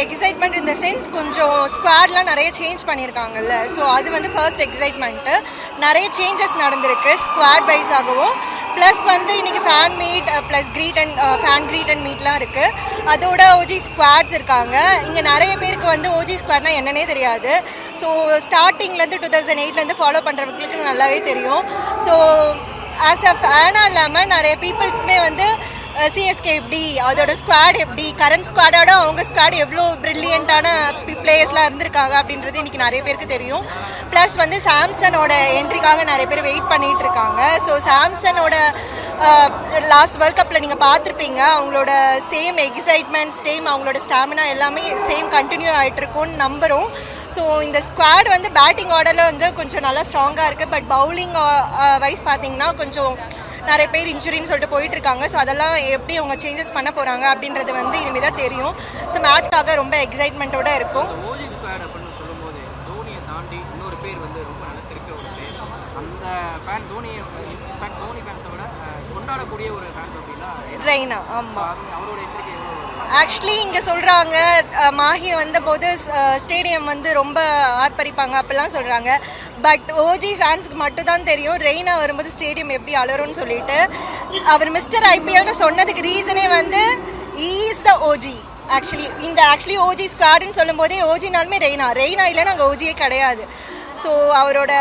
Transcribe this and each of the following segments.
Excitement இந்த sense கொஞ்சம் ஸ்குவாட்லாம் நிறைய சேஞ்ச் பண்ணியிருக்காங்கல்ல. ஸோ அது வந்து ஃபர்ஸ்ட் எக்ஸைட்மெண்ட்டு. நிறைய சேஞ்சஸ் நடந்திருக்கு ஸ்குவாட் வைஸ் ஆகவும். ப்ளஸ் வந்து இன்றைக்கி fan meet plus fan greet and மீட்லாம் இருக்குது. அதோட ஓஜி ஸ்குவாட்ஸ் இருக்காங்க. இங்கே நிறைய பேருக்கு வந்து ஓஜி ஸ்குவாட்னா என்னன்னே தெரியாது. ஸோ ஸ்டார்டிங்லேருந்து 2008 ஃபாலோ பண்ணுறவங்களுக்கு நல்லாவே தெரியும். ஸோ ஆஸ் அ ஃபேனாக இல்லாமல் நிறைய பீப்புள்ஸுமே வந்து சிஎஸ்கே எப்படி, அதோட ஸ்குவாட் எப்படி, கரண்ட் ஸ்குவாடோட அவங்க ஸ்குவாட் எவ்வளோ ப்ரில்லியண்ட்டான பிளேயர்ஸ்லாம் இருந்திருக்காங்க அப்படின்றது இன்றைக்கி நிறைய பேருக்கு தெரியும். ப்ளஸ் வந்து சாம்சனோட என்ட்ரிக்காக நிறைய பேர் வெயிட் பண்ணிகிட்டு இருக்காங்க. ஸோ சாம்சனோட லாஸ்ட் வேர்ல்ட் கப்பில் நீங்கள் பார்த்துருப்பீங்க. அவங்களோட சேம் எக்ஸைட்மெண்ட், அவங்களோட ஸ்டாமினா எல்லாமே சேம் கண்டினியூ ஆகிட்டு இருக்கும்னு நம்புகிறோம். ஸோ இந்த ஸ்குவாட் வந்து பேட்டிங் ஆர்டரில் வந்து கொஞ்சம் நல்லா ஸ்ட்ராங்காக இருக்குது. பட் பவுலிங் வைஸ் பார்த்தீங்கன்னா கொஞ்சம் நிறைய பேர் இன்ஜுரின்னு சொல்லிட்டு போயிட்டுருக்காங்க. ஸோ அதெல்லாம் எப்படி அவங்க சேஞ்சஸ் பண்ண போகிறாங்க அப்படின்றது வந்து இனிமேல் தான் தெரியும். ஸோ மேட்ச்க்காக ரொம்ப எக்ஸைட்மெண்ட்டோடு இருக்கும். ஓஜி ஸ்குவாட் அப்படின்னு சொல்லும்போது தோனியை தாண்டி இன்னொரு பேர் வந்து ரொம்ப நினச்சிருக்க ஒரு பேர். அந்த ஃபேன் தோனியை இன்ஃபேக்ட் தோனி ஃபேன்ஸை விட கொண்டாடக்கூடிய ஒரு ஃபேன்ஸ் அப்படின்னா ரெய்னா. ஆமாம், அவரோட என்ட்ரிக்கு ஆக்சுவலி இங்கே சொல்கிறாங்க மாஹி வந்தபோது ஸ்டேடியம் வந்து ரொம்ப ஆர்ப்பரிப்பாங்க அப்படிலாம் சொல்கிறாங்க. பட் ஓஜி ஃபேன்ஸுக்கு மட்டும்தான் தெரியும் ரெய்னா வரும்போது ஸ்டேடியம் எப்படி அலரும்னு சொல்லிட்டு. அவர் மிஸ்டர் ஐபிஎல்னு சொன்னதுக்கு ரீசனே வந்து is the OG. Actually OG ஸ்குவாடுன்னு சொல்லும் போதே ஓஜினாலுமே ரெய்னா இல்லைன்னா அங்கே ஓஜியே கிடையாது. ஸோ அவரோட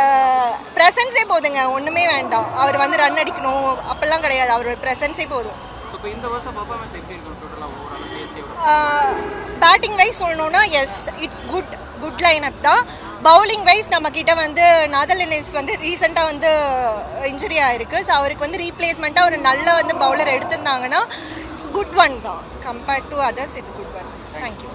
ப்ரெசன்ஸே போதுங்க, ஒன்றுமே வேண்டாம். அவர் வந்து ரன் அடிக்கணும் அப்படிலாம் கிடையாது, அவரோட ப்ரெசன்ஸே போதும். இப்போ இந்த வருஷம் பர்ஃபார்மன்ஸ் எப்படி இருக்கும் டோட்டலாக ஓவரால் சிஎஸ்கே? பேட்டிங் வைஸ் சொல்லணும்னா yes, it's good line up தான். பவுலிங் வைஸ் நம்மக்கிட்ட வந்து நெதர்லாண்ட்ஸ் வந்து ரீசெண்டாக வந்து இன்ஜுரி ஆகிருக்கு. ஸோ அவருக்கு வந்து ரீப்ளேஸ்மெண்ட்டாக ஒரு நல்ல வந்து பவுலர் எடுத்திருந்தாங்கன்னா இட்ஸ் குட் ஒன் தான். கம்பேர்ட் டு அதர்ஸ் இது குட் ஒன். தேங்க்யூ.